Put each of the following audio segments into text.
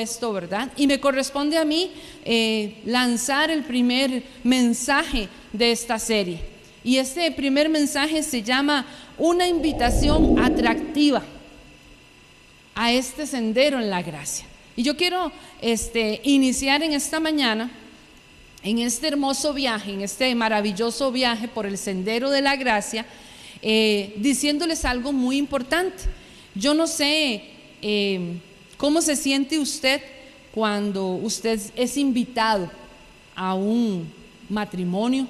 esto, ¿verdad? Y me corresponde a mí lanzar el primer mensaje de esta serie. Y este primer mensaje se llama una invitación atractiva a este sendero en la gracia. Y yo quiero iniciar en esta mañana, en este hermoso viaje, en este maravilloso viaje por el sendero de la gracia, diciéndoles algo muy importante. Yo no sé cómo se siente usted cuando usted es invitado a un matrimonio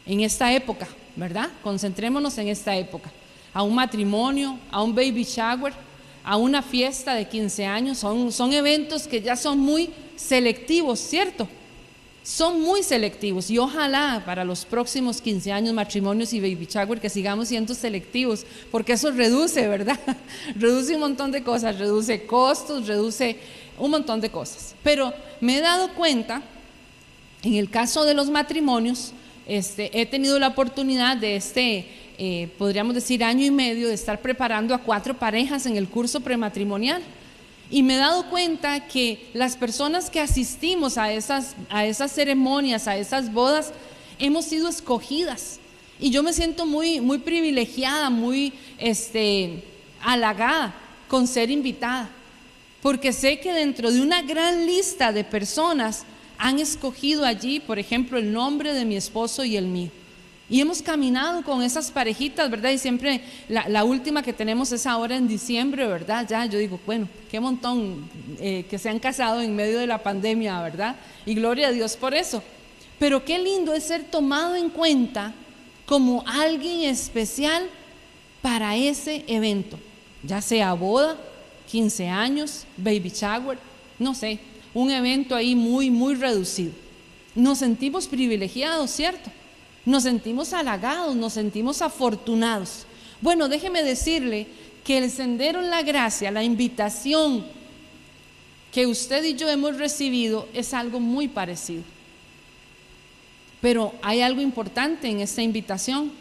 en esta época, ¿verdad? Concentrémonos en esta época. A un matrimonio, a un baby shower, a una fiesta de 15 años. Son eventos que ya son muy selectivos, ¿cierto? Son muy selectivos, y ojalá para los próximos 15 años, matrimonios y baby shower, que sigamos siendo selectivos, porque eso reduce, ¿verdad? Reduce un montón de cosas, reduce costos, reduce un montón de cosas. Pero me he dado cuenta, en el caso de los matrimonios, he tenido la oportunidad de podríamos decir año y medio, de estar preparando a 4 parejas en el curso prematrimonial. Y me he dado cuenta que las personas que asistimos a esas ceremonias, a esas bodas, hemos sido escogidas. Y yo me siento muy, muy privilegiada, muy halagada con ser invitada, porque sé que dentro de una gran lista de personas han escogido allí, por ejemplo, el nombre de mi esposo y el mío. Y hemos caminado con esas parejitas, ¿verdad? Y siempre la última que tenemos es ahora en diciembre, ¿verdad? Ya yo digo, bueno, qué montón que se han casado en medio de la pandemia, ¿verdad? Y gloria a Dios por eso. Pero qué lindo es ser tomado en cuenta como alguien especial para ese evento, ya sea boda, 15 años, baby shower, no sé, un evento ahí muy, muy reducido. Nos sentimos privilegiados, ¿cierto? Nos sentimos halagados, nos sentimos afortunados. Bueno, déjeme decirle que el sendero en la gracia, la invitación que usted y yo hemos recibido, es algo muy parecido. Pero hay algo importante en esta invitación.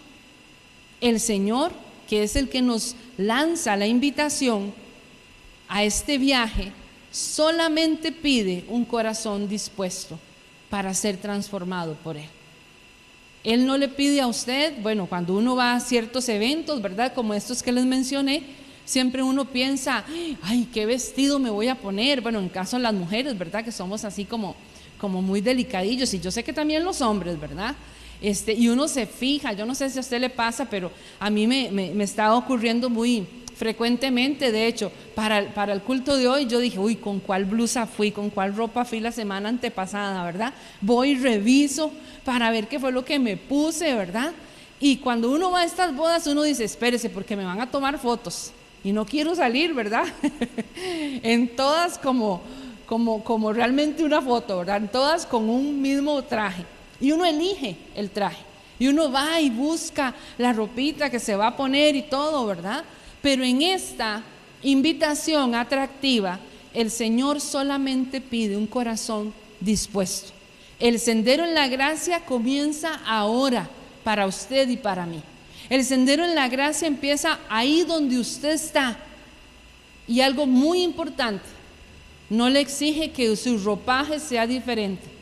El Señor, que es el que nos lanza la invitación a este viaje, solamente pide un corazón dispuesto para ser transformado por Él. Él no le pide a usted, bueno, cuando uno va a ciertos eventos, ¿verdad? Como estos que les mencioné, siempre uno piensa, ay, ¿qué vestido me voy a poner? Bueno, en caso de las mujeres, ¿verdad? Que somos así como muy delicadillos, y yo sé que también los hombres, ¿verdad? Y uno se fija, yo no sé si a usted le pasa, pero a mí me está ocurriendo muy frecuentemente. De hecho, para el culto de hoy yo dije, uy, ¿con cuál blusa fui? ¿Con cuál ropa fui la semana antepasada? ¿Verdad? Voy y reviso para ver qué fue lo que me puse, ¿verdad? Y cuando uno va a estas bodas, uno dice, espérese, porque me van a tomar fotos y no quiero salir, ¿verdad? En todas como realmente una foto, ¿verdad? En todas con un mismo traje, y uno elige el traje y uno va y busca la ropita que se va a poner y todo, ¿verdad? Pero en esta invitación atractiva, el Señor solamente pide un corazón dispuesto. El sendero en la gracia comienza ahora para usted y para mí. El sendero en la gracia empieza ahí donde usted está. Y algo muy importante, no le exige que su ropaje sea diferente.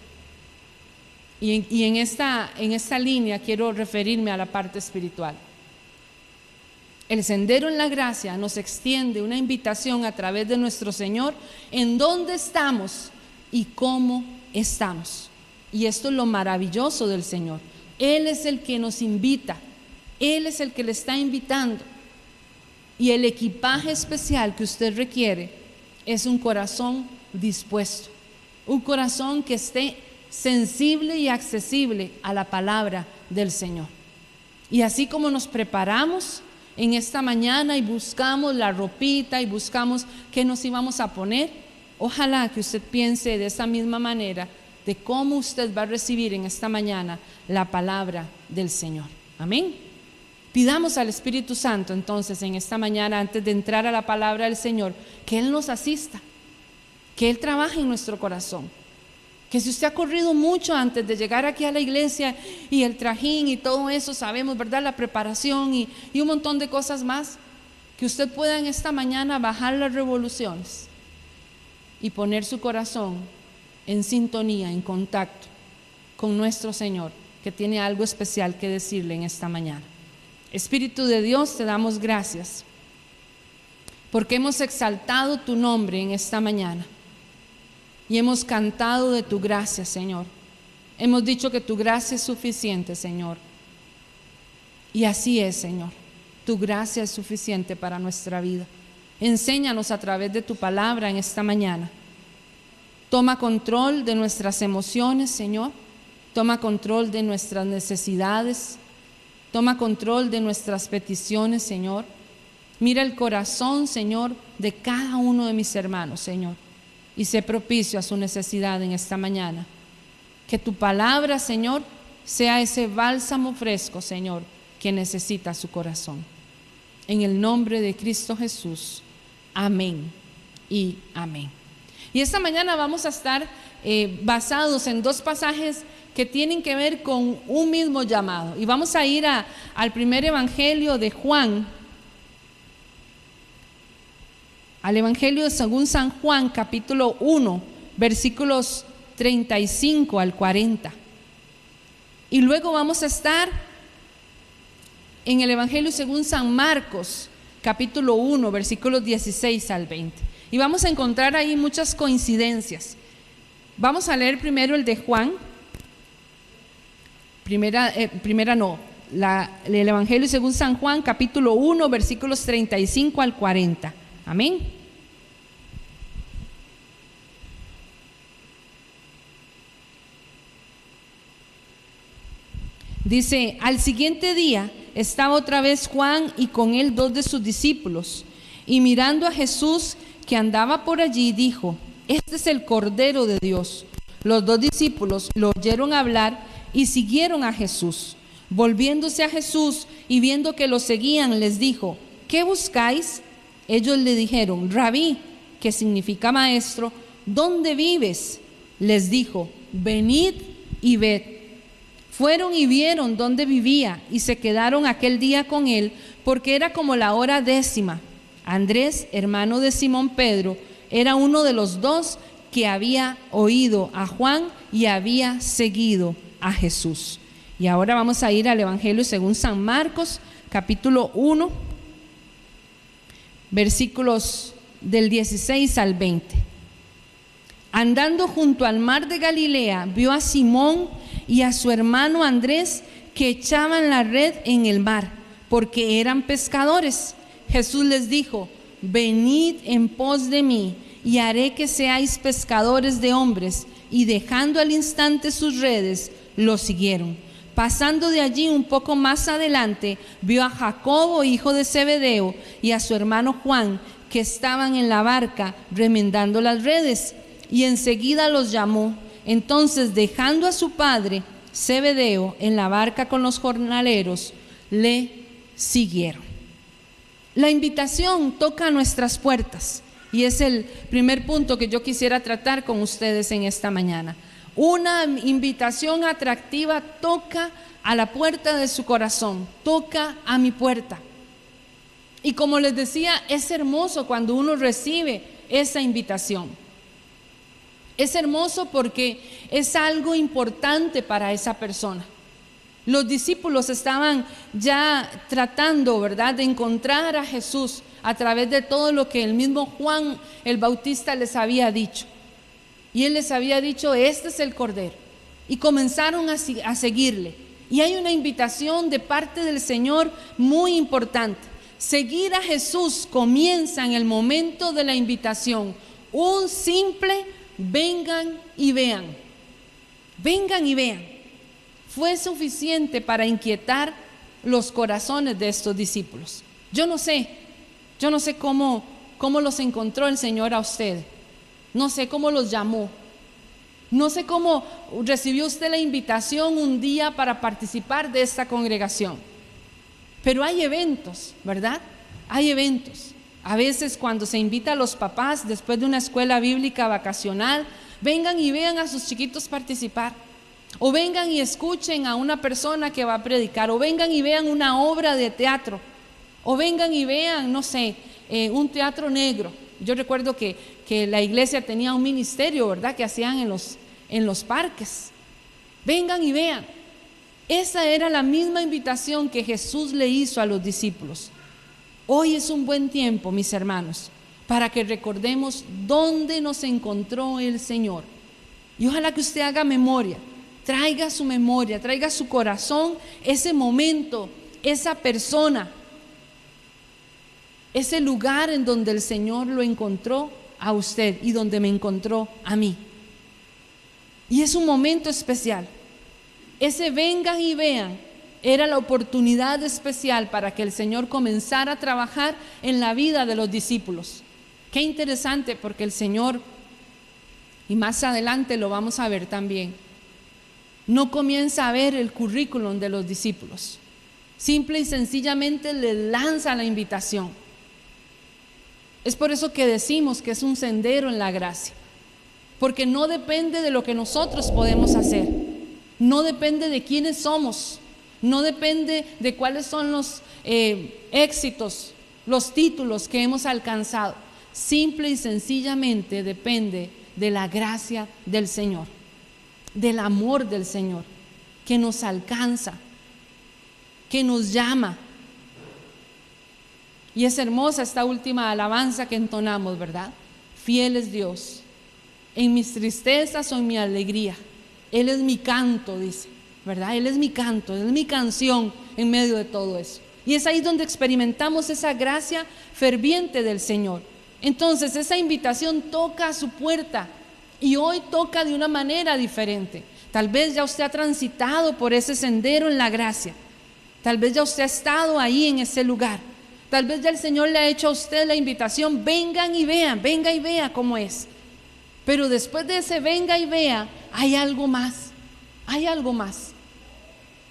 Y en esta línea quiero referirme a la parte espiritual. El sendero en la gracia nos extiende una invitación a través de nuestro Señor en dónde estamos y cómo estamos. Y esto es lo maravilloso del Señor. Él es el que nos invita, Él es el que le está invitando. Y el equipaje especial que usted requiere es un corazón dispuesto, un corazón que esté sensible y accesible a la palabra del Señor. Y así como nos preparamos en esta mañana y buscamos la ropita y buscamos qué nos íbamos a poner, ojalá que usted piense de esa misma manera de cómo usted va a recibir en esta mañana la palabra del Señor. Amén. Pidamos al Espíritu Santo entonces en esta mañana, antes de entrar a la palabra del Señor, que Él nos asista, que Él trabaje en nuestro corazón. Que si usted ha corrido mucho antes de llegar aquí a la iglesia, y el trajín y todo eso, sabemos, ¿verdad? La preparación y un montón de cosas más, que usted pueda en esta mañana bajar las revoluciones y poner su corazón en sintonía, en contacto con nuestro Señor, que tiene algo especial que decirle en esta mañana. Espíritu de Dios, te damos gracias porque hemos exaltado tu nombre en esta mañana y hemos cantado de tu gracia, Señor. Hemos dicho que tu gracia es suficiente, Señor. Y así es, Señor. Tu gracia es suficiente para nuestra vida. Enséñanos a través de tu palabra en esta mañana. Toma control de nuestras emociones, Señor. Toma control de nuestras necesidades. Toma control de nuestras peticiones, Señor. Mira el corazón, Señor, de cada uno de mis hermanos, Señor, y sé propicio a su necesidad en esta mañana. Que tu palabra, Señor, sea ese bálsamo fresco, Señor, que necesita su corazón. En el nombre de Cristo Jesús. Amén y amén. Y esta mañana vamos a estar basados en dos pasajes que tienen que ver con un mismo llamado. Y vamos a ir al primer evangelio de Juan, al evangelio según San Juan, capítulo 1, versículos 35 al 40. Y luego vamos a estar en el evangelio según San Marcos, capítulo 1, versículos 16 al 20. Y vamos a encontrar ahí muchas coincidencias. Vamos a leer primero el de Juan. El evangelio según San Juan, capítulo 1, versículos 35 al 40. Amén. Dice: al siguiente día estaba otra vez Juan y con él 2 de sus discípulos, y mirando a Jesús que andaba por allí, dijo: este es el Cordero de Dios. Los 2 discípulos lo oyeron hablar y siguieron a Jesús. Volviéndose a Jesús y viendo que lo seguían, les dijo: ¿qué buscáis? Ellos le dijeron: Rabí, que significa maestro, ¿dónde vives? Les dijo: venid y ved. Fueron y vieron dónde vivía y se quedaron aquel día con él, porque era como la hora 10:00. Andrés, hermano de Simón Pedro, era uno de los 2 que había oído a Juan y había seguido a Jesús. Y ahora vamos a ir al evangelio según San Marcos, capítulo 1, versículos del 16 al 20. Andando junto al mar de Galilea, vio a Simón y a su hermano Andrés que echaban la red en el mar, porque eran pescadores. Jesús les dijo: venid en pos de mí, y haré que seáis pescadores de hombres. Y dejando al instante sus redes, lo siguieron. Pasando de allí un poco más adelante, vio a Jacobo, hijo de Zebedeo, y a su hermano Juan, que estaban en la barca remendando las redes, y enseguida los llamó. Entonces, dejando a su padre Zebedeo en la barca con los jornaleros, le siguieron. La invitación toca nuestras puertas, y es el primer punto que yo quisiera tratar con ustedes en esta mañana. Una invitación atractiva toca a la puerta de su corazón, toca a mi puerta. Y como les decía, es hermoso cuando uno recibe esa invitación. Es hermoso porque es algo importante para esa persona. Los discípulos estaban ya tratando, ¿verdad?, de encontrar a Jesús a través de todo lo que el mismo Juan el Bautista les había dicho. Y él les había dicho: este es el Cordero. Y comenzaron a seguirle. Y hay una invitación de parte del Señor muy importante. Seguir a Jesús comienza en el momento de la invitación. Un simple vengan y vean. Vengan y vean. Fue suficiente para inquietar los corazones de estos discípulos. Yo no sé cómo los encontró el Señor a ustedes. No sé cómo los llamó. No sé cómo recibió usted la invitación un día para participar de esta congregación. Pero hay eventos, ¿verdad? Hay eventos. A veces cuando se invita a los papás después de una escuela bíblica vacacional, vengan y vean a sus chiquitos participar. O vengan y escuchen a una persona que va a predicar. O vengan y vean una obra de teatro. O vengan y vean, no sé, un teatro negro. yo recuerdo que la iglesia tenía un ministerio, ¿verdad?, que hacían en los parques. Vengan y vean. Esa era la misma invitación que Jesús le hizo a los discípulos. Hoy es un buen tiempo, mis hermanos, para que recordemos dónde nos encontró el Señor. Y ojalá que usted haga memoria, traiga a su memoria, traiga a su corazón ese momento, esa persona, ese lugar en donde el Señor lo encontró a usted y donde me encontró a mí. Y es un momento especial. Ese vengan y vean era la oportunidad especial para que el Señor comenzara a trabajar en la vida de los discípulos. Qué interesante, porque el Señor, y más adelante lo vamos a ver también, no comienza a ver el currículum de los discípulos. Simple y sencillamente les lanza la invitación. Es por eso que decimos que es un sendero en la gracia, porque no depende de lo que nosotros podemos hacer, no depende de quiénes somos, no depende de cuáles son los éxitos, los títulos que hemos alcanzado. Simple y sencillamente depende de la gracia del Señor, del amor del Señor, que nos alcanza, que nos llama. Y es hermosa esta última alabanza que entonamos, ¿verdad? Fiel es Dios, en mis tristezas o en mi alegría, Él es mi canto, dice, ¿verdad? Él es mi canto, Él es mi canción en medio de todo eso. Y es ahí donde experimentamos esa gracia ferviente del Señor. Entonces esa invitación toca a su puerta, y hoy toca de una manera diferente. Tal vez ya usted ha transitado por ese sendero en la gracia, tal vez ya usted ha estado ahí en ese lugar, tal vez ya el Señor le ha hecho a usted la invitación: vengan y vean, venga y vea cómo es. Pero después de ese venga y vea, hay algo más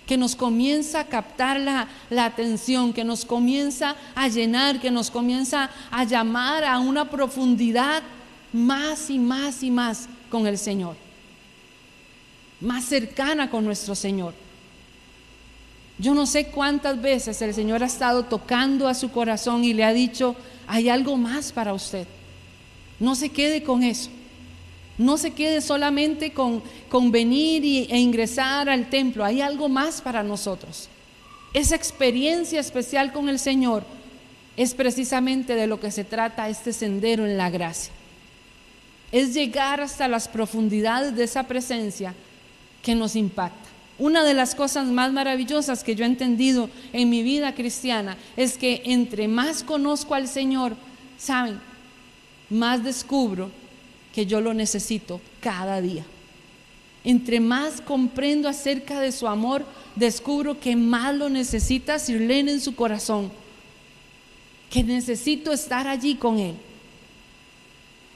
que nos comienza a captar la atención, que nos comienza a llenar, que nos comienza a llamar a una profundidad más y más y más con el Señor, más cercana con nuestro Señor. Yo no sé cuántas veces el Señor ha estado tocando a su corazón y le ha dicho: hay algo más para usted. No se quede con eso. No se quede solamente con venir e ingresar al templo. Hay algo más para nosotros. Esa experiencia especial con el Señor es precisamente de lo que se trata este sendero en la gracia. Es llegar hasta las profundidades de esa presencia que nos impacta. Una de las cosas más maravillosas que yo he entendido en mi vida cristiana es que entre más conozco al Señor, ¿saben?, más descubro que yo lo necesito cada día. Entre más comprendo acerca de su amor, descubro que más lo necesita Sirlene en su corazón, que necesito estar allí con Él.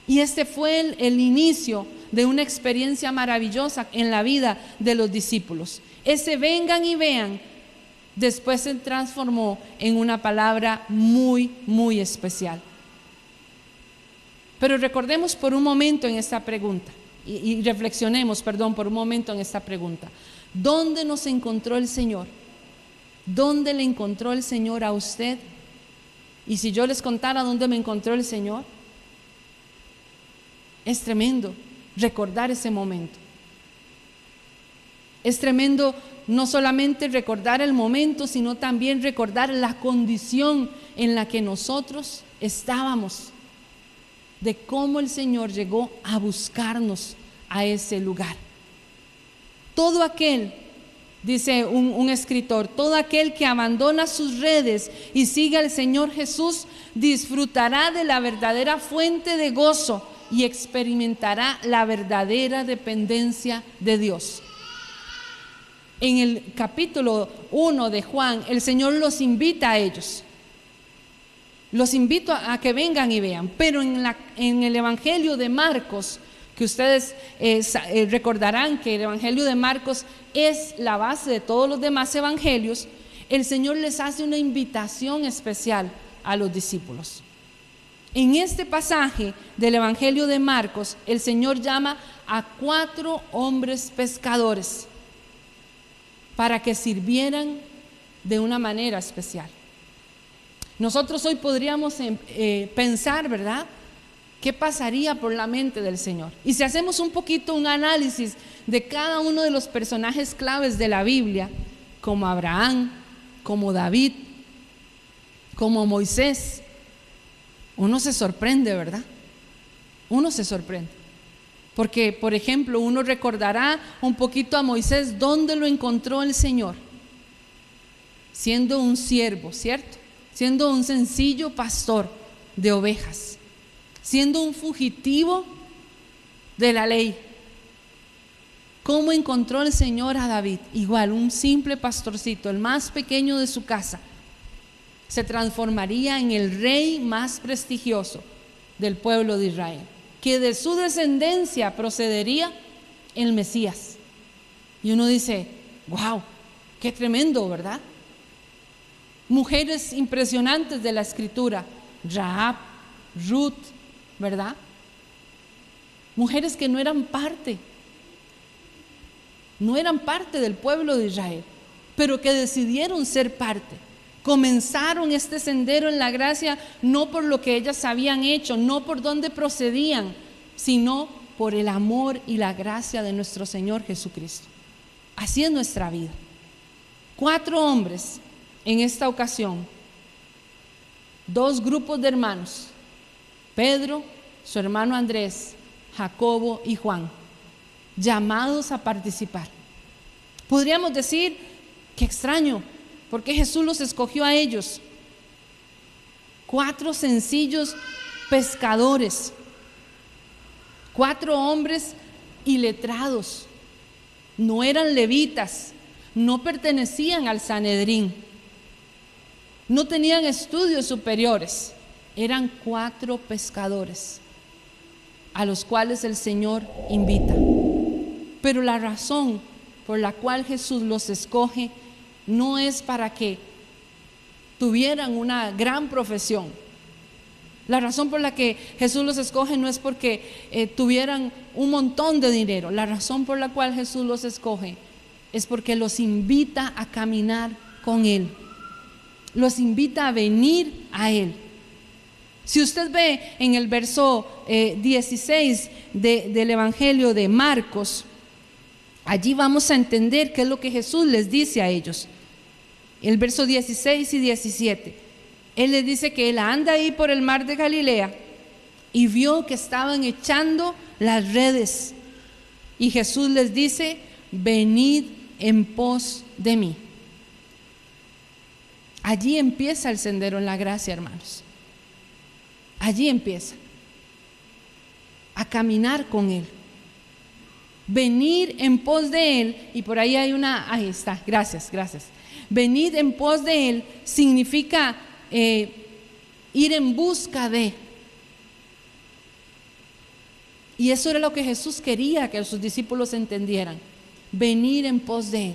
Y este fue el inicio de una experiencia maravillosa en la vida de los discípulos. Ese vengan y vean después se transformó en una palabra muy, muy especial. Pero recordemos por un momento en esta pregunta y reflexionemos, por un momento en esta pregunta. ¿Dónde nos encontró el Señor? ¿Dónde le encontró el Señor a usted? Y si yo les contara dónde me encontró el Señor, es tremendo recordar ese momento. Es tremendo no solamente recordar el momento, sino también recordar la condición en la que nosotros estábamos, de cómo el Señor llegó a buscarnos a ese lugar. Todo aquel, dice un escritor, todo aquel que abandona sus redes y sigue al Señor Jesús disfrutará de la verdadera fuente de gozo y experimentará la verdadera dependencia de Dios. En el capítulo 1 de Juan, el Señor los invita a ellos. Los invito a que vengan y vean, pero en el Evangelio de Marcos, que ustedes recordarán que el Evangelio de Marcos es la base de todos los demás evangelios, el Señor les hace una invitación especial a los discípulos. En este pasaje del Evangelio de Marcos, el Señor llama a 4 hombres pescadores para que sirvieran de una manera especial. Nosotros hoy podríamos pensar, ¿verdad?, ¿Qué pasaría por la mente del Señor? Y si hacemos un poquito un análisis de cada uno de los personajes claves de la Biblia, como Abraham, como David, como Moisés, uno se sorprende, ¿verdad? Uno se sorprende. Porque, por ejemplo, uno recordará un poquito a Moisés, ¿dónde lo encontró el Señor? Siendo un siervo, ¿cierto? Siendo un sencillo pastor de ovejas, siendo un fugitivo de la ley. ¿Cómo encontró el Señor a David? Igual, un simple pastorcito, el más pequeño de su casa, se transformaría en el rey más prestigioso del pueblo de Israel, que de su descendencia procedería el Mesías. Y uno dice, wow, qué tremendo, ¿verdad? Mujeres impresionantes de la Escritura, Rahab, Ruth, ¿verdad? Mujeres que no eran parte del pueblo de Israel, pero que decidieron ser parte. Comenzaron este sendero en la gracia no por lo que ellas habían hecho, no por dónde procedían, sino por el amor y la gracia de nuestro Señor Jesucristo. Así es nuestra vida. 4 hombres en esta ocasión, 2 grupos de hermanos, Pedro, su hermano Andrés, Jacobo y Juan, llamados a participar. Podríamos decir, qué extraño, ¿por qué Jesús los escogió a ellos? 4 sencillos pescadores, 4 hombres iletrados, no eran levitas, no pertenecían al Sanedrín, no tenían estudios superiores, eran 4 pescadores a los cuales el Señor invita. Pero la razón por la cual Jesús los escoge no es para que tuvieran una gran profesión. La razón por la que Jesús los escoge no es porque tuvieran un montón de dinero. La razón por la cual Jesús los escoge es porque los invita a caminar con Él. Los invita a venir a Él. Si usted ve en el verso 16 del Evangelio de Marcos, allí vamos a entender qué es lo que Jesús les dice a ellos. El verso 16 y 17, Él les dice que Él anda ahí por el mar de Galilea y vio que estaban echando las redes. Y Jesús les dice, venid en pos de mí. Allí empieza el sendero en la gracia, hermanos. Allí empieza a caminar con Él, venir en pos de Él. Y por ahí hay ahí está, gracias. Venir en pos de Él significa ir en busca de. Y eso era lo que Jesús quería que sus discípulos entendieran, venir en pos de Él.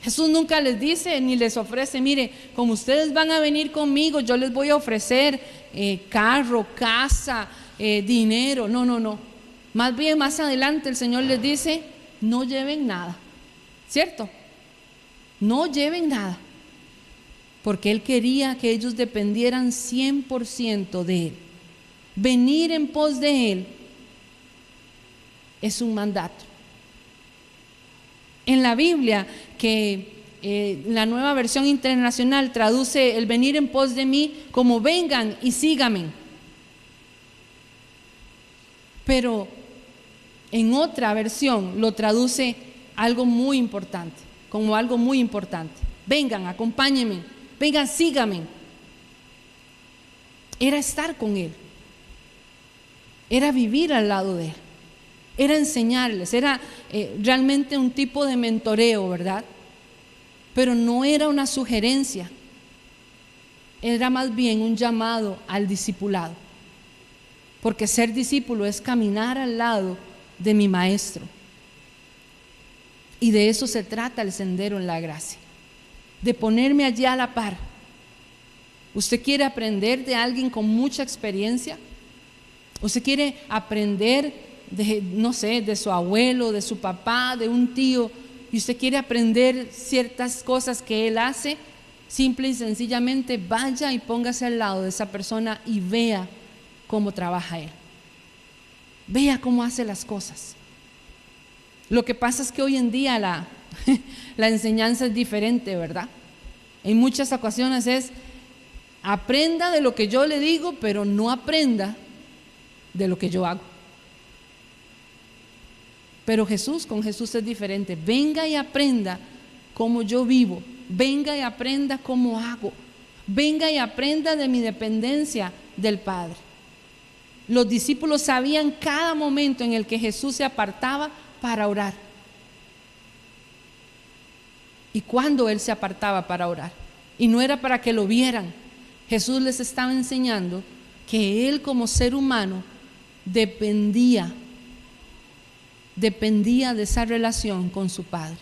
Jesús nunca les dice ni les ofrece, mire, como ustedes van a venir conmigo, yo les voy a ofrecer carro, casa, dinero. No. Más bien más adelante el Señor les dice, no lleven nada, ¿cierto? No lleven nada, porque Él quería que ellos dependieran 100% de Él. Venir en pos de Él es un mandato. En la Biblia, que la Nueva Versión Internacional traduce el venir en pos de mí como vengan y síganme. Pero en otra versión lo traduce algo muy importante, como algo muy importante. Vengan, acompáñenme, vengan, síganme. Era estar con Él, era vivir al lado de Él, era enseñarles, era realmente un tipo de mentoreo, ¿verdad? Pero no era una sugerencia, era más bien un llamado al discipulado, porque ser discípulo es caminar al lado de mi maestro. Y de eso se trata el sendero en la gracia, de ponerme allí a la par. ¿Usted quiere aprender de alguien con mucha experiencia? ¿Usted quiere aprender de su abuelo, de su papá, de un tío, y usted quiere aprender ciertas cosas que él hace? Simple y sencillamente vaya y póngase al lado de esa persona y vea cómo trabaja él. Vea cómo hace las cosas. Lo que pasa es que hoy en día la enseñanza es diferente, ¿verdad? En muchas ocasiones es: aprenda de lo que yo le digo, pero no aprenda de lo que yo hago. Pero con Jesús es diferente. Venga y aprenda cómo yo vivo. Venga y aprenda cómo hago. Venga y aprenda de mi dependencia del Padre. Los discípulos sabían cada momento en el que Jesús se apartaba para orar. Y cuando Él se apartaba para orar. Y no era para que lo vieran. Jesús les estaba enseñando que Él, como ser humano, dependía de esa relación con su Padre.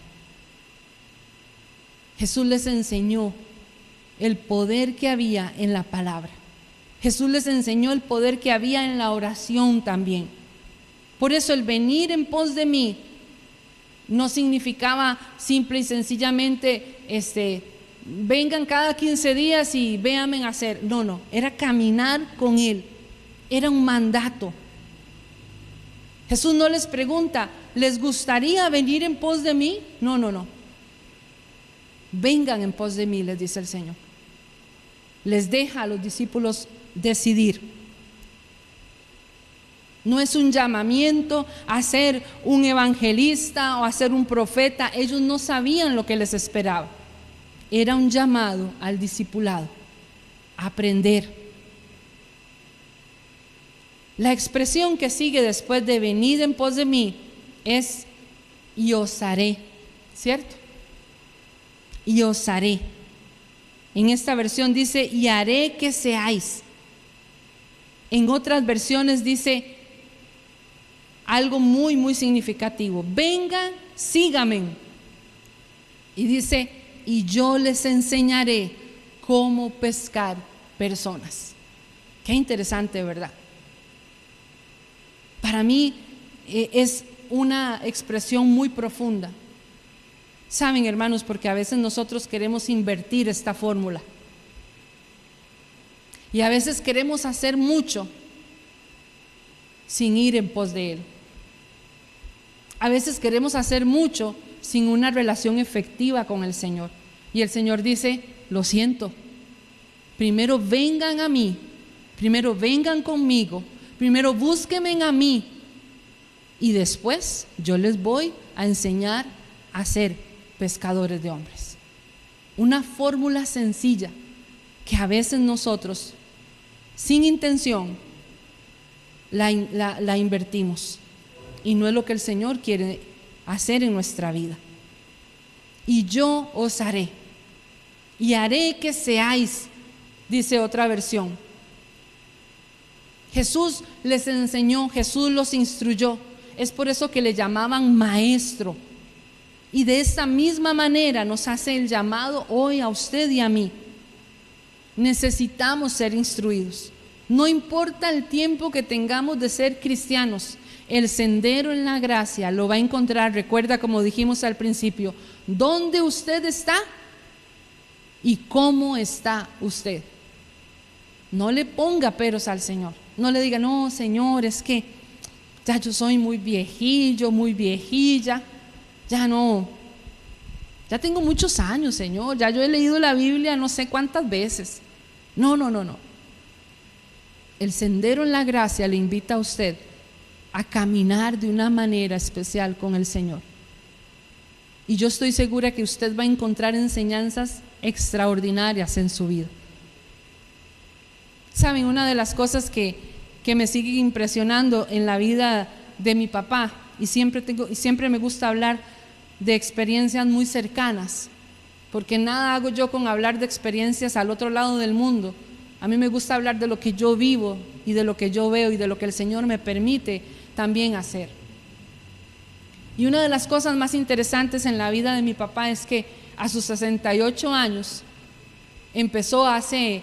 Jesús les enseñó el poder que había en la palabra. Jesús les enseñó el poder que había en la oración también. Por eso el venir en pos de mí no significaba simple y sencillamente vengan cada 15 días y véanme hacer. No, era caminar con Él. Era un mandato. Jesús no les pregunta: ¿les gustaría venir en pos de mí? No. Vengan en pos de mí, les dice el Señor. Les deja a los discípulos decidir. No es un llamamiento a ser un evangelista o a ser un profeta. Ellos no sabían lo que les esperaba. Era un llamado al discipulado, a aprender. La expresión que sigue después de venid en pos de mí es: y os haré, ¿cierto? Y os haré. En esta versión dice: y haré que seáis. En otras versiones dice algo muy, muy significativo: vengan, síganme. Y dice: y yo les enseñaré cómo pescar personas. Qué interesante, ¿verdad? Para mí es una expresión muy profunda. Saben, hermanos, porque a veces nosotros queremos invertir esta fórmula. Y a veces queremos hacer mucho sin ir en pos de Él. A veces queremos hacer mucho sin una relación efectiva con el Señor. Y el Señor dice: lo siento, primero vengan a mí, primero vengan conmigo, primero búsquenme a mí, y después yo les voy a enseñar a ser pescadores de hombres. Una fórmula sencilla que a veces nosotros, sin intención, la invertimos, y no es lo que el Señor quiere hacer en nuestra vida. Y yo os haré, y haré que seáis, dice otra versión. Jesús les enseñó, Jesús los instruyó. Es por eso que le llamaban maestro. Y de esta misma manera nos hace el llamado hoy a usted y a mí. Necesitamos ser instruidos. No importa el tiempo que tengamos de ser cristianos, el sendero en la gracia lo va a encontrar. Recuerda, como dijimos al principio, dónde usted está y cómo está usted. No le ponga peros al Señor. No le diga: no, Señor, es que ya yo soy muy viejillo, muy viejilla. Ya no, ya tengo muchos años, Señor. Ya yo he leído la Biblia no sé cuántas veces. No. El sendero en la gracia le invita a usted a caminar de una manera especial con el Señor. Y yo estoy segura que usted va a encontrar enseñanzas extraordinarias en su vida. Saben, una de las cosas que me sigue impresionando en la vida de mi papá, y siempre me gusta hablar de experiencias muy cercanas, porque nada hago yo con hablar de experiencias al otro lado del mundo. A mí me gusta hablar de lo que yo vivo y de lo que yo veo y de lo que el Señor me permite también hacer. Y una de las cosas más interesantes en la vida de mi papá es que a sus 68 años empezó hace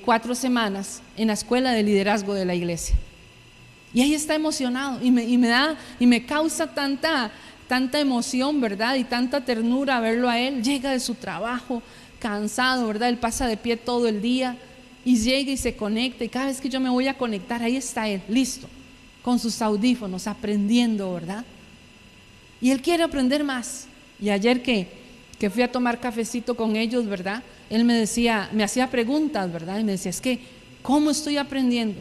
4 semanas en la escuela de liderazgo de la iglesia. Y ahí está emocionado y me causa tanta emoción, ¿verdad? Y tanta ternura verlo a él. Llega de su trabajo cansado, ¿verdad? Él pasa de pie todo el día y llega y se conecta, y cada vez que yo me voy a conectar, ahí está él, listo, con sus audífonos, aprendiendo, ¿verdad? Y él quiere aprender más. Y ayer que fui a tomar cafecito con ellos, ¿verdad? Él me decía, me hacía preguntas, ¿verdad? Y me decía, es que, ¿cómo estoy aprendiendo?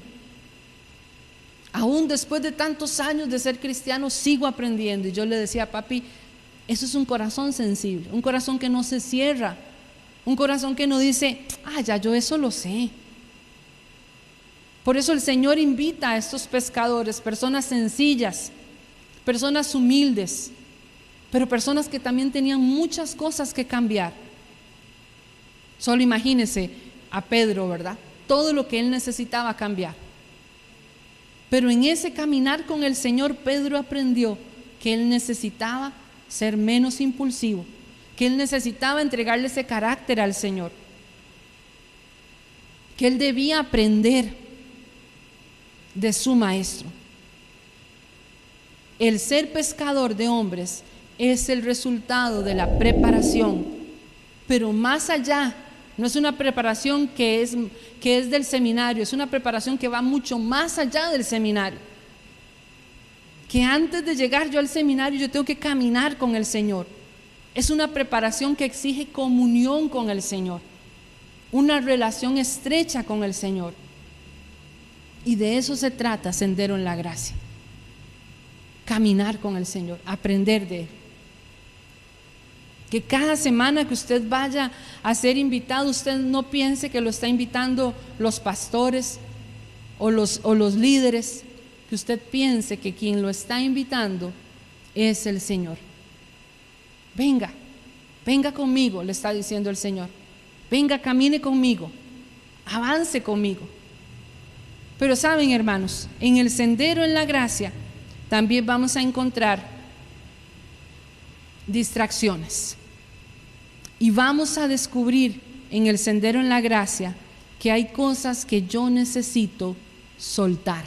Aún después de tantos años de ser cristiano, sigo aprendiendo. Y yo le decía, papi, eso es un corazón sensible, un corazón que no se cierra, un corazón que no dice, ya yo eso lo sé. Por eso el Señor invita a estos pescadores, personas sencillas, personas humildes, pero personas que también tenían muchas cosas que cambiar. Solo imagínese a Pedro, ¿verdad? Todo lo que él necesitaba cambiar. Pero en ese caminar con el Señor, Pedro aprendió que él necesitaba ser menos impulsivo, que él necesitaba entregarle ese carácter al Señor, que él debía aprender de su maestro. El ser pescador de hombres es el resultado de la preparación, pero más allá, no es una preparación que es del seminario, es una preparación que va mucho más allá del seminario. Que antes de llegar yo al seminario yo tengo que caminar con el Señor. Es una preparación que exige comunión con el Señor, una relación estrecha con el Señor. Y de eso se trata Sendero en la Gracia. Caminar con el Señor, aprender de Él. Que cada semana que usted vaya a ser invitado, usted no piense que lo está invitando los pastores o los líderes, que usted piense que quien lo está invitando es el Señor. Venga, venga conmigo, le está diciendo el Señor. Venga, camine conmigo, avance conmigo. Pero saben, hermanos, en el Sendero en la Gracia también vamos a encontrar distracciones. Y vamos a descubrir en el Sendero en la Gracia que hay cosas que yo necesito soltar.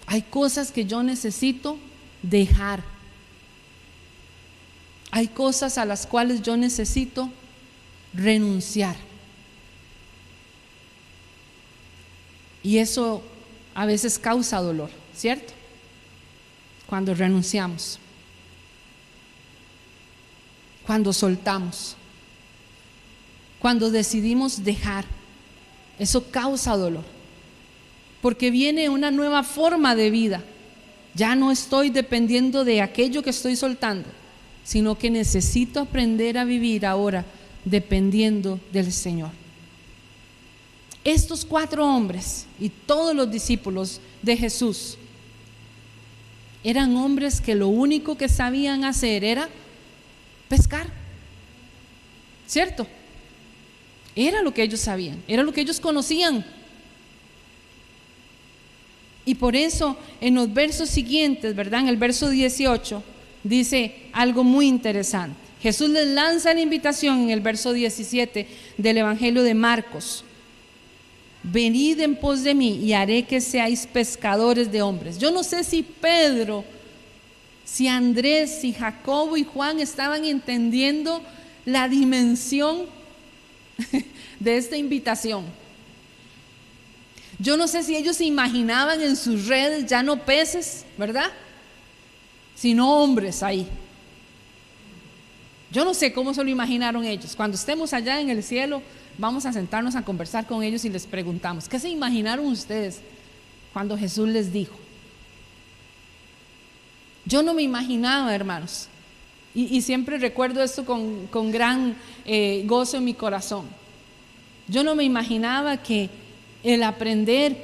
Hay cosas que yo necesito dejar. Hay cosas a las cuales yo necesito renunciar. Y eso a veces causa dolor, ¿cierto? Cuando renunciamos, cuando soltamos, cuando decidimos dejar, eso causa dolor, porque viene una nueva forma de vida. Ya no estoy dependiendo de aquello que estoy soltando, sino que necesito aprender a vivir ahora dependiendo del Señor. Estos 4 hombres y todos los discípulos de Jesús eran hombres que lo único que sabían hacer era pescar, ¿cierto? Era lo que ellos sabían, era lo que ellos conocían. Y por eso en los versos siguientes, ¿verdad? En el verso 18 dice algo muy interesante. Jesús les lanza la invitación en el verso 17 del Evangelio de Marcos: venid en pos de mí y haré que seáis pescadores de hombres. Yo no sé si Pedro, si Andrés, si Jacobo y Juan estaban entendiendo la dimensión de esta invitación. Yo no sé si ellos se imaginaban en sus redes ya no peces, ¿verdad?, sino hombres ahí. Yo no sé cómo se lo imaginaron ellos. Cuando estemos allá en el cielo, vamos a sentarnos a conversar con ellos y les preguntamos: ¿qué se imaginaron ustedes cuando Jesús les dijo? Yo no me imaginaba, hermanos, y siempre recuerdo esto con gran gozo en mi corazón. Yo no me imaginaba que el aprender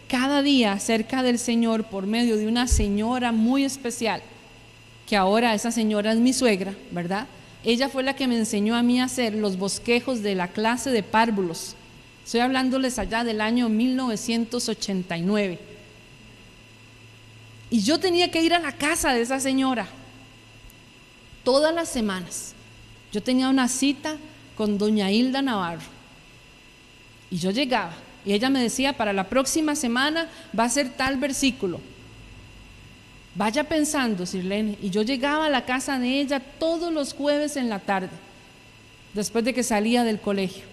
cada día acerca del Señor por medio de una señora muy especial, que ahora esa señora es mi suegra, ¿verdad? Ella fue la que me enseñó a mí a hacer los bosquejos de la clase de párvulos. Estoy hablándoles allá del año 1989. Y yo tenía que ir a la casa de esa señora todas las semanas. Yo tenía una cita con doña Hilda Navarro. Y yo llegaba y ella me decía: para la próxima semana va a ser tal versículo. Vaya pensando, Sirlene. Y yo llegaba a la casa de ella todos los jueves en la tarde, después de que salía del colegio.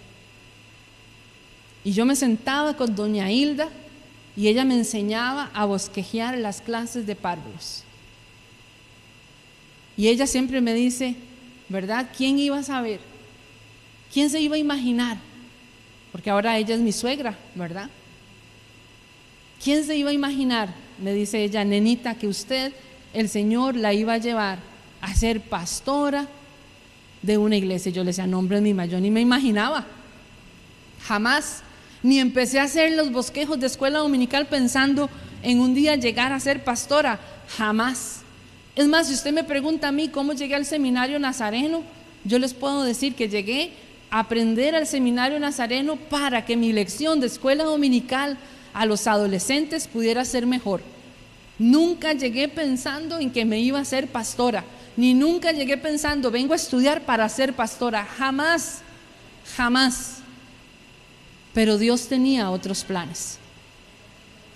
Y yo me sentaba con doña Hilda y ella me enseñaba a bosquejar las clases de párvulos. Y ella siempre me dice, ¿verdad? ¿Quién iba a saber? ¿Quién se iba a imaginar? Porque ahora ella es mi suegra, ¿verdad? ¿Quién se iba a imaginar? Me dice ella, nenita, que usted, el Señor, la iba a llevar a ser pastora de una iglesia. Yo le decía, no, hombre, yo ni me imaginaba. Jamás. Ni empecé a hacer los bosquejos de escuela dominical pensando en un día llegar a ser pastora. Jamás. Es más, si usted me pregunta a mí cómo llegué al seminario nazareno, yo les puedo decir que llegué a aprender al seminario nazareno para que mi lección de escuela dominical a los adolescentes pudiera ser mejor. Nunca llegué pensando en que me iba a ser pastora, ni nunca llegué pensando, vengo a estudiar para ser pastora. Jamás, jamás. Pero Dios tenía otros planes,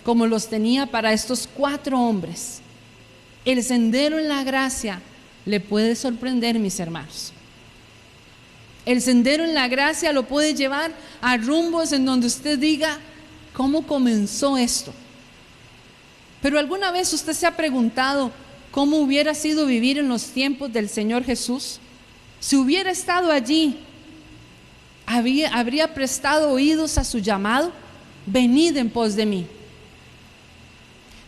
como los tenía para estos 4 hombres. El sendero en la gracia le puede sorprender, mis hermanos. El sendero en la gracia lo puede llevar a rumbos en donde usted diga, ¿cómo comenzó esto? Pero ¿alguna vez usted se ha preguntado cómo hubiera sido vivir en los tiempos del Señor Jesús? Si hubiera estado allí, ¿habría prestado oídos a su llamado? Venid en pos de mí.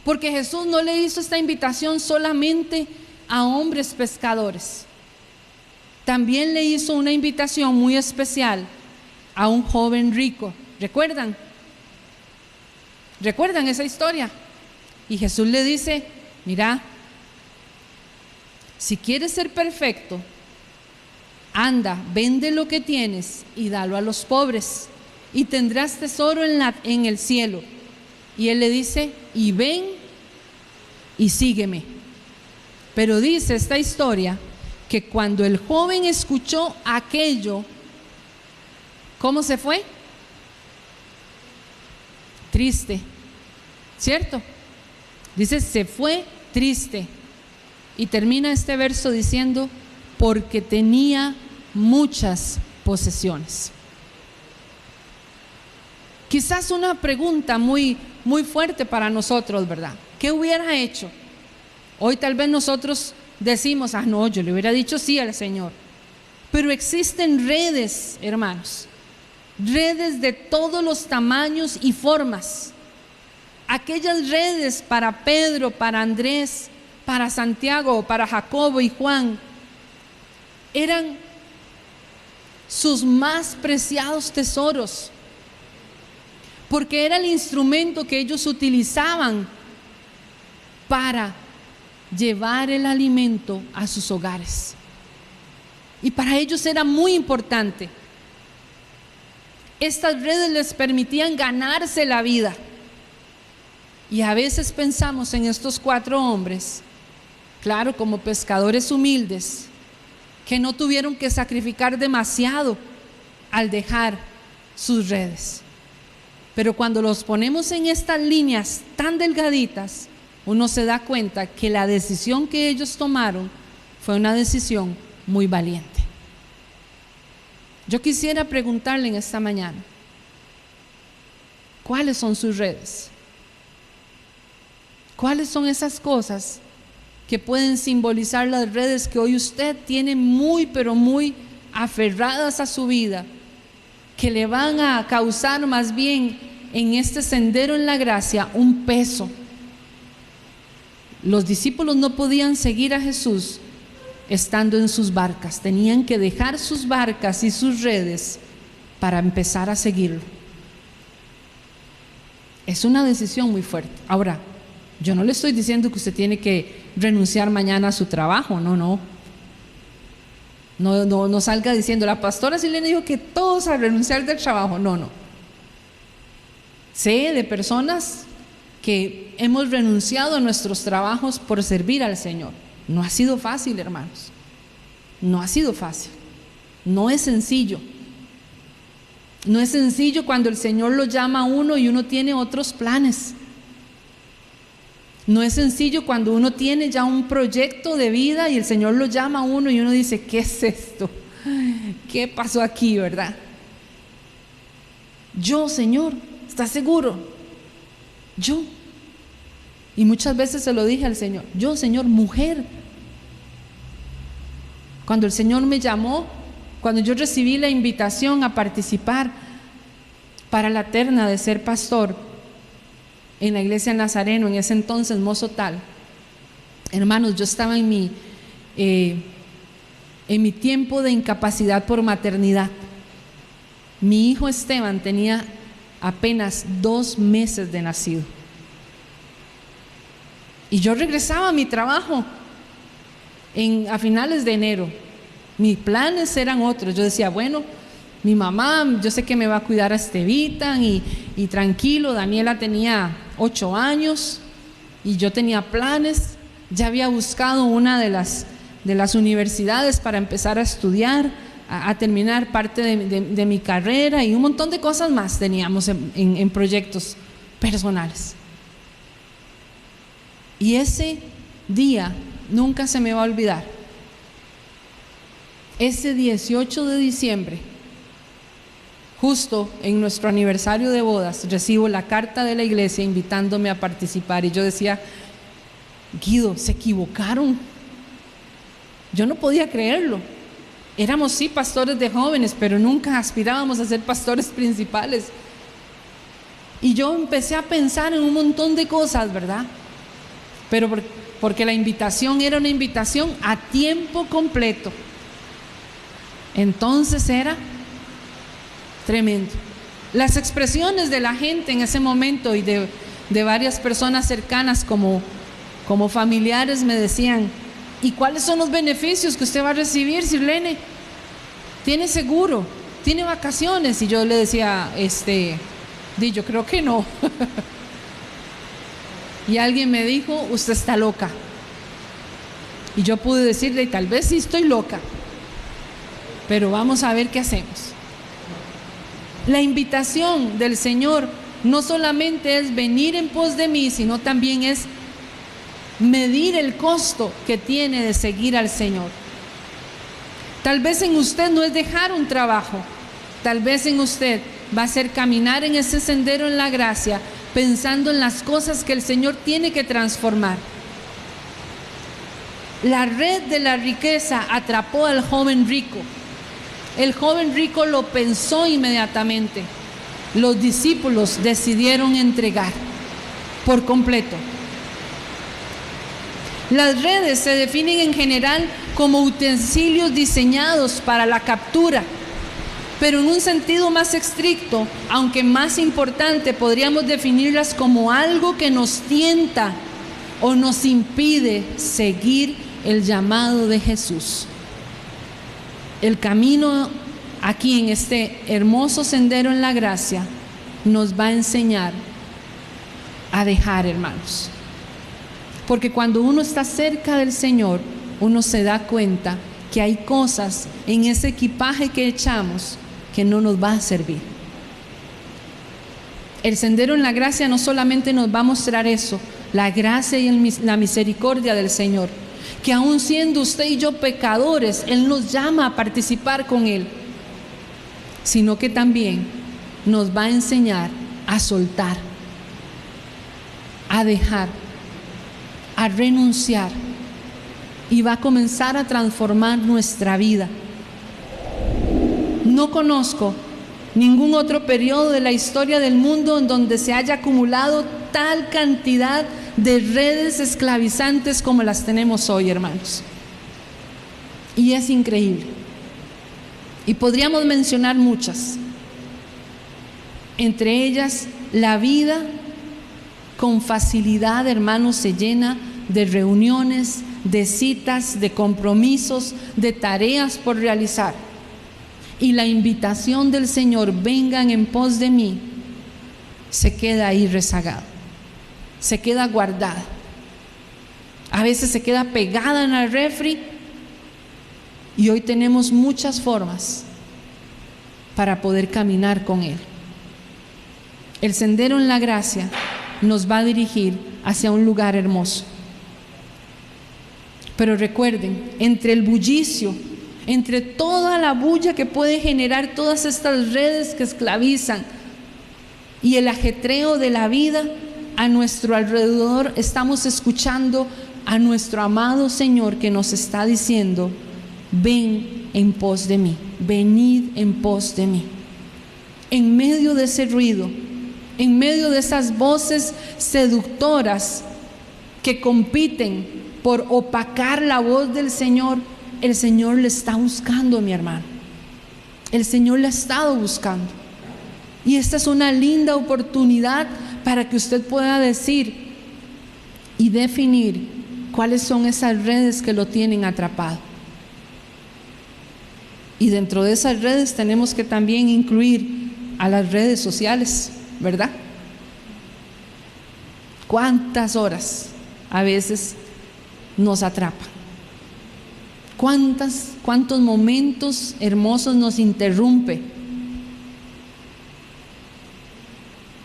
Porque Jesús no le hizo esta invitación solamente a hombres pescadores. También le hizo una invitación muy especial a un joven rico. ¿Recuerdan? ¿Recuerdan esa historia? Y Jesús le dice, mira, si quieres ser perfecto, anda, vende lo que tienes y dalo a los pobres y tendrás tesoro en el cielo. Y él le dice, y ven y sígueme. Pero dice esta historia que cuando el joven escuchó aquello, ¿cómo se fue? Triste, ¿cierto? Dice, se fue triste. Y termina este verso diciendo, porque tenía muchas posesiones. Quizás una pregunta muy fuerte para nosotros, ¿verdad? ¿Qué hubiera hecho? Hoy tal vez nosotros decimos, no, yo le hubiera dicho sí al Señor. Pero existen redes, hermanos, redes de todos los tamaños y formas. Aquellas redes para Pedro, para Andrés, para Santiago, para Jacobo y Juan, eran sus más preciados tesoros, porque era el instrumento que ellos utilizaban para llevar el alimento a sus hogares. Y para ellos era muy importante. Estas redes les permitían ganarse la vida. Y a veces pensamos en estos 4 hombres, claro, como pescadores humildes, que no tuvieron que sacrificar demasiado al dejar sus redes. Pero cuando los ponemos en estas líneas tan delgaditas, uno se da cuenta que la decisión que ellos tomaron fue una decisión muy valiente. Yo quisiera preguntarle en esta mañana, ¿cuáles son sus redes? ¿Cuáles son esas cosas que pueden simbolizar las redes que hoy usted tiene muy, pero muy aferradas a su vida, que le van a causar más bien en este sendero en la gracia un peso? Los discípulos no podían seguir a Jesús estando en sus barcas, tenían que dejar sus barcas y sus redes para empezar a seguirlo. Es una decisión muy fuerte. Ahora, yo no le estoy diciendo que usted tiene que renunciar mañana a su trabajo, no salga diciendo, la pastora sí le dijo que todos a renunciar del trabajo, no. Sé de personas que hemos renunciado a nuestros trabajos por servir al Señor. No ha sido fácil, hermanos, no ha sido fácil, no es sencillo. No es sencillo cuando el Señor lo llama a uno y uno tiene otros planes. No es sencillo cuando uno tiene ya un proyecto de vida y el Señor lo llama a uno y uno dice, ¿qué es esto? ¿Qué pasó aquí, verdad? Yo, Señor, ¿estás seguro? Yo. Y muchas veces se lo dije al Señor, yo, Señor, mujer. Cuando el Señor me llamó, cuando yo recibí la invitación a participar para la terna de ser pastor en la iglesia Nazareno, en ese entonces Mozotal, hermanos, yo estaba en mi tiempo de incapacidad por maternidad. Mi hijo Esteban tenía apenas 2 meses de nacido. Y yo regresaba a mi trabajo a finales de enero. Mis planes eran otros. Yo decía, bueno, mi mamá, yo sé que me va a cuidar a Estevita y tranquilo. Daniela tenía 8 años y yo tenía planes. Ya había buscado una de las universidades para empezar a estudiar, a terminar parte de mi carrera, y un montón de cosas más teníamos en proyectos personales. Y ese día nunca se me va a olvidar. Ese 18 de diciembre, justo en nuestro aniversario de bodas, recibo la carta de la iglesia invitándome a participar, y yo decía, Guido, se equivocaron. Yo no podía creerlo. Éramos sí pastores de jóvenes, pero nunca aspirábamos a ser pastores principales. Y yo empecé a pensar en un montón de cosas, ¿verdad? Pero porque la invitación era una invitación a tiempo completo. Entonces era tremendo. Las expresiones de la gente en ese momento y de varias personas cercanas como familiares me decían, ¿y cuáles son los beneficios que usted va a recibir, Sirlene? ¿Tiene seguro? ¿Tiene vacaciones? Y yo le decía, yo creo que no. Y alguien me dijo, usted está loca. Y yo pude decirle, tal vez sí estoy loca, pero vamos a ver qué hacemos. La invitación del Señor no solamente es venir en pos de mí, sino también es medir el costo que tiene de seguir al Señor. Tal vez en usted no es dejar un trabajo, tal vez en usted va a ser caminar en ese sendero en la gracia, pensando en las cosas que el Señor tiene que transformar. La red de la riqueza atrapó al joven rico. El joven rico lo pensó inmediatamente. Los discípulos decidieron entregar por completo. Las redes se definen en general como utensilios diseñados para la captura, pero en un sentido más estricto, aunque más importante, podríamos definirlas como algo que nos tienta o nos impide seguir el llamado de Jesús. El camino aquí en este hermoso sendero en la gracia nos va a enseñar a dejar, hermanos. Porque cuando uno está cerca del Señor, uno se da cuenta que hay cosas en ese equipaje que echamos que no nos va a servir. El sendero en la gracia no solamente nos va a mostrar eso, la gracia y la misericordia del Señor, que aun siendo usted y yo pecadores, Él nos llama a participar con Él, sino que también nos va a enseñar a soltar, a dejar, a renunciar, y va a comenzar a transformar nuestra vida. No conozco ningún otro periodo de la historia del mundo en donde se haya acumulado tal cantidad de redes esclavizantes como las tenemos hoy, hermanos. Y es increíble. Y podríamos mencionar muchas. Entre ellas, la vida con facilidad, hermanos, se llena de reuniones, de citas, de compromisos, de tareas por realizar. Y la invitación del Señor, vengan en pos de mí, se queda ahí rezagada, se queda guardada. A veces se queda pegada en el refri, y hoy tenemos muchas formas para poder caminar con Él. El sendero en la gracia nos va a dirigir hacia un lugar hermoso. Pero recuerden, entre el bullicio, entre toda la bulla que puede generar todas estas redes que esclavizan y el ajetreo de la vida, a nuestro alrededor estamos escuchando a nuestro amado Señor que nos está diciendo: ven en pos de mí, venid en pos de mí. En medio de ese ruido, en medio de esas voces seductoras que compiten por opacar la voz del Señor, el Señor le está buscando, mi hermano. El Señor le ha estado buscando. Y esta es una linda oportunidad para que usted pueda decir y definir cuáles son esas redes que lo tienen atrapado. Y dentro de esas redes tenemos que también incluir a las redes sociales, ¿verdad? ¿Cuántas horas a veces nos atrapan? ¿Cuántos momentos hermosos nos interrumpe?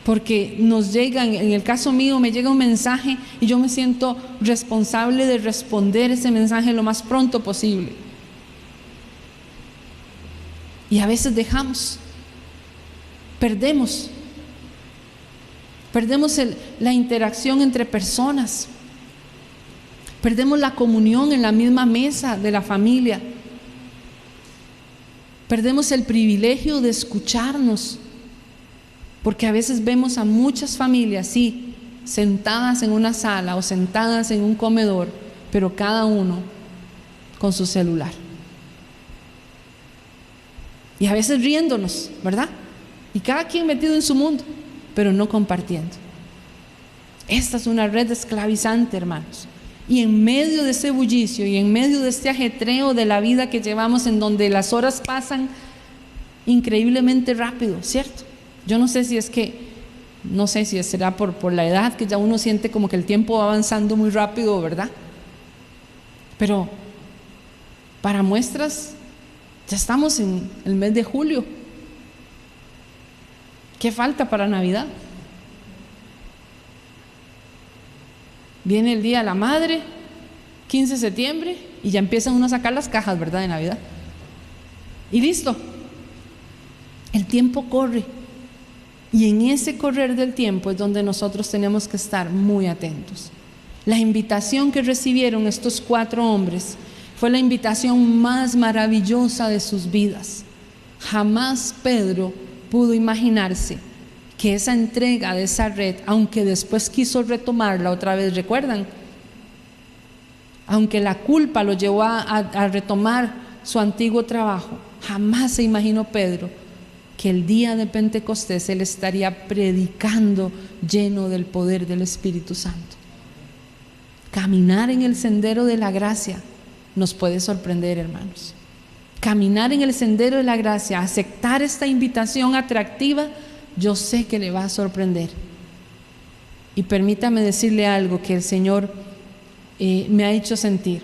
Porque nos llegan, en el caso mío, me llega un mensaje y yo me siento responsable de responder ese mensaje lo más pronto posible. Y a veces perdemos la interacción entre personas. Perdemos la comunión en la misma mesa de la familia. Perdemos el privilegio de escucharnos. Porque a veces vemos a muchas familias, sí, sentadas en una sala o sentadas en un comedor, pero cada uno con su celular. Y a veces riéndonos, ¿verdad? Y cada quien metido en su mundo, pero no compartiendo. Esta es una red esclavizante, hermanos. Y en medio de ese bullicio y en medio de este ajetreo de la vida que llevamos, en donde las horas pasan increíblemente rápido, ¿cierto? Yo no sé si será por la edad, que ya uno siente como que el tiempo va avanzando muy rápido, ¿verdad? Pero para muestras, ya estamos en el mes de julio. ¿Qué falta para Navidad? Viene el Día de la Madre, 15 de septiembre, y ya empiezan uno a sacar las cajas, ¿verdad?, de Navidad. Y listo. El tiempo corre. Y en ese correr del tiempo es donde nosotros tenemos que estar muy atentos. La invitación que recibieron estos 4 hombres fue la invitación más maravillosa de sus vidas. Jamás Pedro pudo imaginarse que esa entrega de esa red, aunque después quiso retomarla otra vez, ¿recuerdan? Aunque la culpa lo llevó a retomar su antiguo trabajo, jamás se imaginó Pedro que el día de Pentecostés él estaría predicando lleno del poder del Espíritu Santo. Caminar en el sendero de la gracia nos puede sorprender, hermanos. Caminar en el sendero de la gracia, aceptar esta invitación atractiva, yo sé que le va a sorprender. Y permítame decirle algo que el Señor me ha hecho sentir.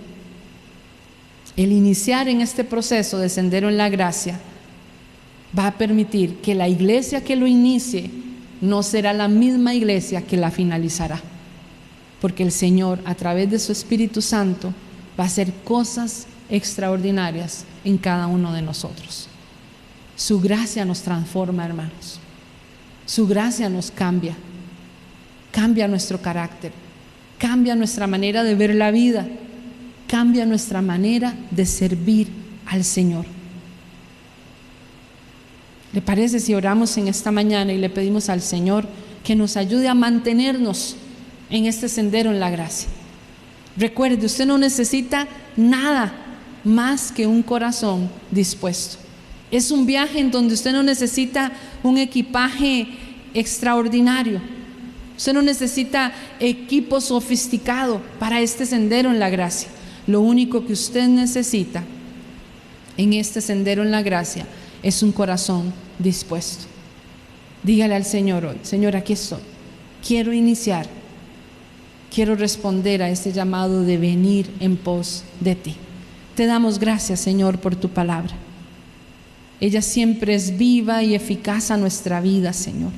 El iniciar en este proceso de sendero en la gracia va a permitir que la iglesia que lo inicie no será la misma iglesia que la finalizará, porque el Señor, a través de su Espíritu Santo, va a hacer cosas extraordinarias en cada uno de nosotros. Su gracia nos transforma, hermanos. Su gracia nos cambia nuestro carácter, cambia nuestra manera de ver la vida, cambia nuestra manera de servir al Señor. ¿Le parece si oramos en esta mañana y le pedimos al Señor que nos ayude a mantenernos en este sendero en la gracia? Recuerde, usted no necesita nada más que un corazón dispuesto. Es un viaje en donde usted no necesita un equipaje extraordinario. Usted no necesita equipo sofisticado para este sendero en la gracia. Lo único que usted necesita en este sendero en la gracia es un corazón dispuesto. Dígale al Señor hoy: Señor, aquí estoy. Quiero iniciar. Quiero responder a este llamado de venir en pos de ti. Te damos gracias, Señor, por tu palabra. Ella siempre es viva y eficaz a nuestra vida, Señor.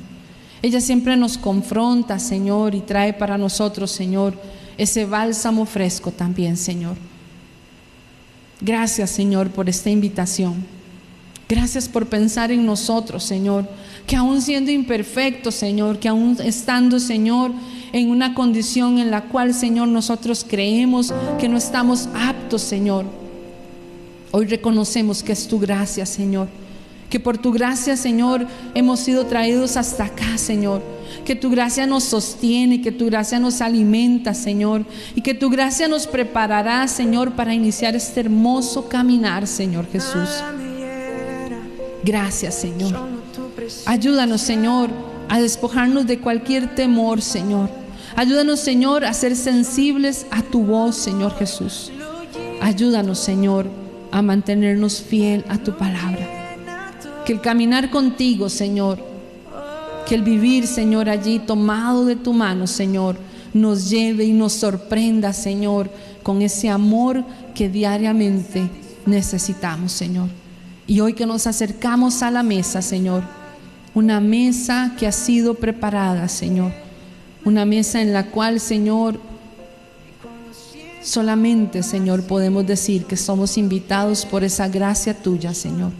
Ella siempre nos confronta, Señor, y trae para nosotros, Señor, ese bálsamo fresco también, Señor. Gracias, Señor, por esta invitación. Gracias por pensar en nosotros, Señor, que aún siendo imperfectos, Señor, que aún estando, Señor, en una condición en la cual, Señor, nosotros creemos que no estamos aptos, Señor. Hoy reconocemos que es tu gracia, Señor, que por tu gracia, Señor, hemos sido traídos hasta acá, Señor, que tu gracia nos sostiene, que tu gracia nos alimenta, Señor, y que tu gracia nos preparará, Señor, para iniciar este hermoso caminar, Señor Jesús. Gracias, Señor. Ayúdanos, Señor, a despojarnos de cualquier temor, Señor. Ayúdanos, Señor, a ser sensibles a tu voz, Señor Jesús. Ayúdanos, Señor, a mantenernos fiel a tu palabra. Que el caminar contigo, Señor, que el vivir, Señor, allí tomado de tu mano, Señor, nos lleve y nos sorprenda, Señor, con ese amor que diariamente necesitamos, Señor. Y hoy que nos acercamos a la mesa, Señor, una mesa que ha sido preparada, Señor, una mesa en la cual, Señor, solamente, Señor, podemos decir que somos invitados por esa gracia tuya, Señor.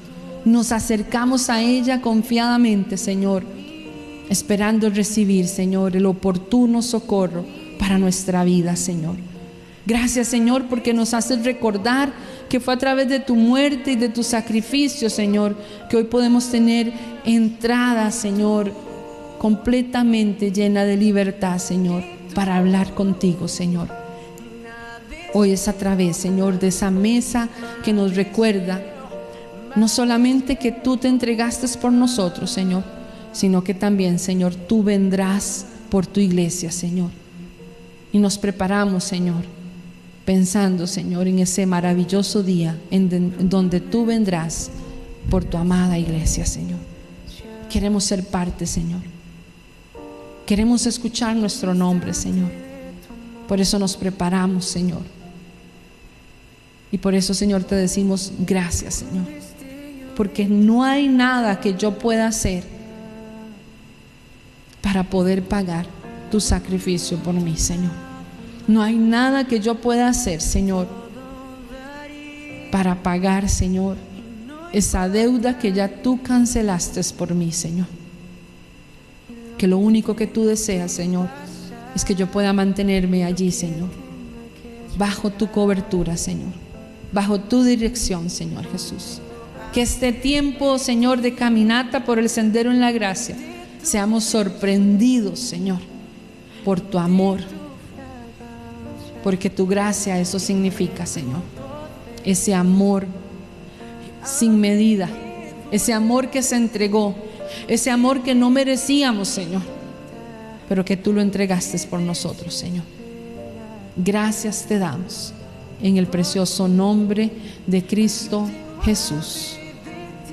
Nos acercamos a ella confiadamente, Señor, esperando recibir, Señor, el oportuno socorro para nuestra vida, Señor. Gracias, Señor, porque nos haces recordar que fue a través de tu muerte y de tu sacrificio, Señor, que hoy podemos tener entrada, Señor, completamente llena de libertad, Señor, para hablar contigo, Señor. Hoy es a través, Señor, de esa mesa que nos recuerda no solamente que tú te entregaste por nosotros, Señor, sino que también, Señor, tú vendrás por tu iglesia, Señor. Y nos preparamos, Señor, pensando, Señor, en ese maravilloso día en donde tú vendrás por tu amada iglesia, Señor. Queremos ser parte, Señor. Queremos escuchar nuestro nombre, Señor. Por eso nos preparamos, Señor. Y por eso, Señor, te decimos gracias, Señor. Porque no hay nada que yo pueda hacer para poder pagar tu sacrificio por mí, Señor. No hay nada que yo pueda hacer, Señor, para pagar, Señor, esa deuda que ya tú cancelaste por mí, Señor. Que lo único que tú deseas, Señor, es que yo pueda mantenerme allí, Señor, bajo tu cobertura, Señor, bajo tu dirección, Señor Jesús. Que este tiempo, Señor, de caminata por el sendero en la gracia, seamos sorprendidos, Señor, por tu amor. Porque tu gracia, eso significa, Señor, ese amor sin medida, ese amor que se entregó, ese amor que no merecíamos, Señor, pero que tú lo entregaste por nosotros, Señor. Gracias te damos en el precioso nombre de Cristo Jesús.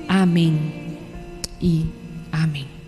Amén y amén.